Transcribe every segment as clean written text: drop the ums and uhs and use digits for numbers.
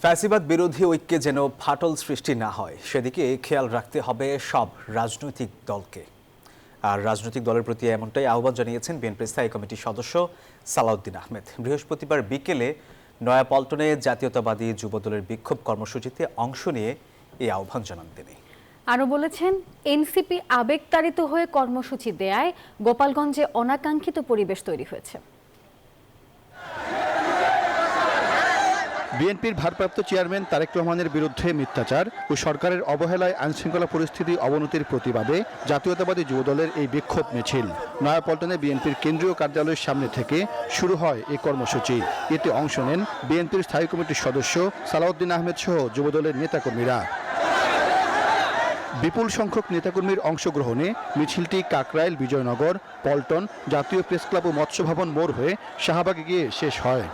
ফ্যাসিবাদ বিরোধী ঐক্যে যেন ফাটল সৃষ্টি না হয় সেদিকে খেয়াল রাখতে হবে সব রাজনৈতিক দলকে। আর রাজনৈতিক দলের প্রতি এমনটাই আহ্বান জানিয়েছেন বিএনপির স্থায়ী কমিটির সদস্য সালাউদ্দিন আহমেদ। বৃহস্পতিবার বিকেলে নয়াপল্টনে জাতীয়তাবাদী যুবদলের বিক্ষোভ কর্মসূচিতে অংশ নিয়ে এই আহ্বান জানান তিনি। আরও বলেছেন, এনসিপি আবেগতাড়িত হয়ে কর্মসূচি দেয়ায় গোপালগঞ্জে অনাকাঙ্ক্ষিত পরিবেশ তৈরি হয়েছে। বিএনপির ভারপ্রাপ্ত চেয়ারম্যান তারেক রহমানের বিরুদ্ধে মিথ্যাচার ও সরকারের অবহেলায় আইনশৃঙ্খলা পরিস্থিতি অবনতির প্রতিবাদে জাতীয়তাবাদী যুবদলের এই বিক্ষোভ মিছিল নয়াপল্টনে বিএনপির কেন্দ্রীয় কার্যালয়ের সামনে থেকে শুরু হয় এই কর্মসূচি। এতে অংশ নেন বিএনপির স্থায়ী কমিটির সদস্য সালাউদ্দিন আহমেদ সহ যুবদলের নেতাকর্মীরা। বিপুল সংখ্যক নেতাকর্মীর অংশগ্রহণে মিছিলটি কাকরাইল, বিজয়নগর, পল্টন, জাতীয় প্রেস ক্লাব ও মৎস্য ভবন মোড় হয়ে শাহবাগে গিয়ে শেষ হয়।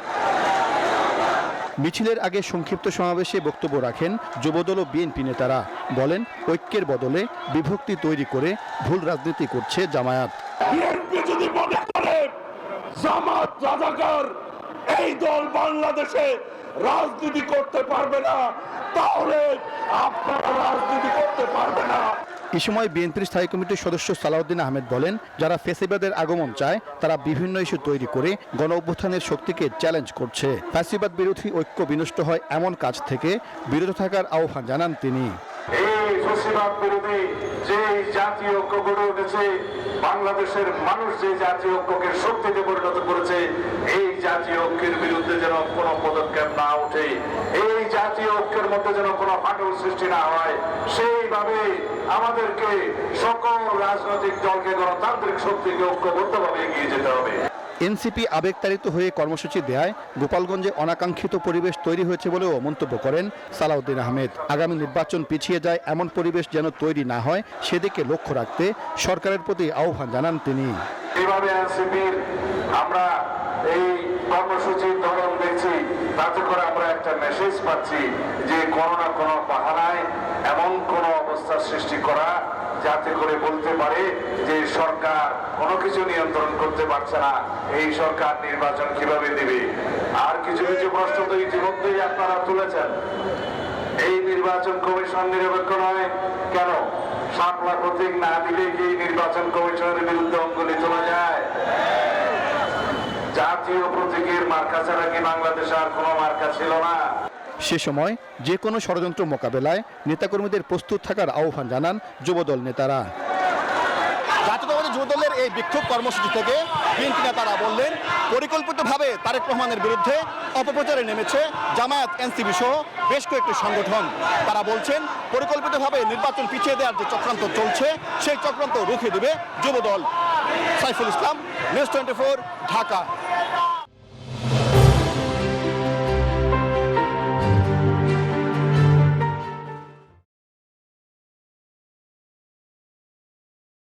মিছিলের আগে সংক্ষিপ্ত সমাবেশে বক্তব্য রাখেন যুবদল ও বিএনপি নেতারা। বলেন, ঐক্যের বদলে বিভক্তি তৈরি করে ভুল রাজনীতি করছে জামায়াত। বিএনপি যদি মনে করে জামাত রাজাকার, এই দল বাংলাদেশে রাজনীতি করতে পারবে না, তাহলে আপনারা রাজনীতি করতে পারবে না। এই সময় বিএনপির স্থায়ী কমিটির সদস্য সালাউদ্দিন আহমেদ বলেন, যারা ফ্যাসিবাদের আগমন চায় তারা বিভিন্ন ইস্যু তৈরি করে গণ অভ্যুত্থানের শক্তিকে চ্যালেঞ্জ করছে। ফ্যাসিবাদ বিরোধী ঐক্য বিনষ্ট হয় এমন কাজ থেকে বিরত থাকার আহ্বান জানান তিনি। এই ফ্যাসিবাদ বিরোধী যে জাতীয় ঐক্য গড়ে উঠেছে, বাংলাদেশের মানুষ যে জাতীয় ঐক্যকে শক্তিতে পরিণত করেছে, এই জাতীয় ঐক্যের বিরুদ্ধে যেন কোনো পদক্ষেপ না ওঠে, এই জাতীয় ঐক্যের মধ্যে যেন কোনো ফাটল সৃষ্টি না হয়, সেইভাবে আমাদেরকে সকল রাজনৈতিক দলকে গণতান্ত্রিক শক্তিকে ঐক্যবদ্ধভাবে এগিয়ে যেতে হবে। এনসিপি আবেগতাড়িত হয়ে কর্মসূচি দেয় গোপালগঞ্জে অনাকাঙ্ক্ষিত পরিবেশ তৈরি হয়েছে বলেও মন্তব্য করেন সালাউদ্দিন আহমেদ। আগামী নির্বাচন পিছিয়ে যায় এমন পরিবেশ যেন তৈরি না হয় সেদিকে লক্ষ্য রাখতে সরকারের প্রতি আহ্বান জানান তিনি। এইভাবে এনসিপির আমরা এই কর্মসূচির ধরন দেখছি, তাতে করে আমরা একটা মেসেজ পাচ্ছি যে কোনো না কোনো বাহানায় এমন কোন অবস্থা সৃষ্টি করা যাতে করে বলতে পারে যে সরকার কোনো কিছু নিয়ন্ত্রণ করতে পারছে না, এই সরকার নির্বাচন কিভাবে দেবে। আর কিছু কিছু প্রশ্ন তো ইতিমধ্যেই আপনারা তুলেছেন। এই নির্বাচন কমিশন নিরপেক্ষ নয় কেন? শাপলা প্রতীক না দিলে কি নির্বাচন কমিশনের বিরুদ্ধে অঙ্গুলি তোলা যায়? জাতীয় প্রতীকের মার্কা ছাড়া কি বাংলাদেশে আর কোনো মার্কা ছিল না? সে সময় যে কোনো ষড়যন্ত্র মোকাবেলায় নেতাকর্মীদের প্রস্তুত থাকার আহ্বান জানান যুবদল নেতারা। জাতীয়তাবাদী যুবদলের এই বিক্ষোভ কর্মসূচি থেকে বিএনপি নেতারা বললেন, পরিকল্পিতভাবে তারেক রহমানের বিরুদ্ধে অপপ্রচারে নেমেছে জামায়াত, এনসিপি সহ বেশ কয়েকটি সংগঠন। তারা বলছেন, পরিকল্পিতভাবে নির্বাচন পিছিয়ে দেওয়ার যে চক্রান্ত চলছে সেই চক্রান্ত রুখে দেবে যুবদল। সাইফুল ইসলাম, নিউজ 24, ঢাকা।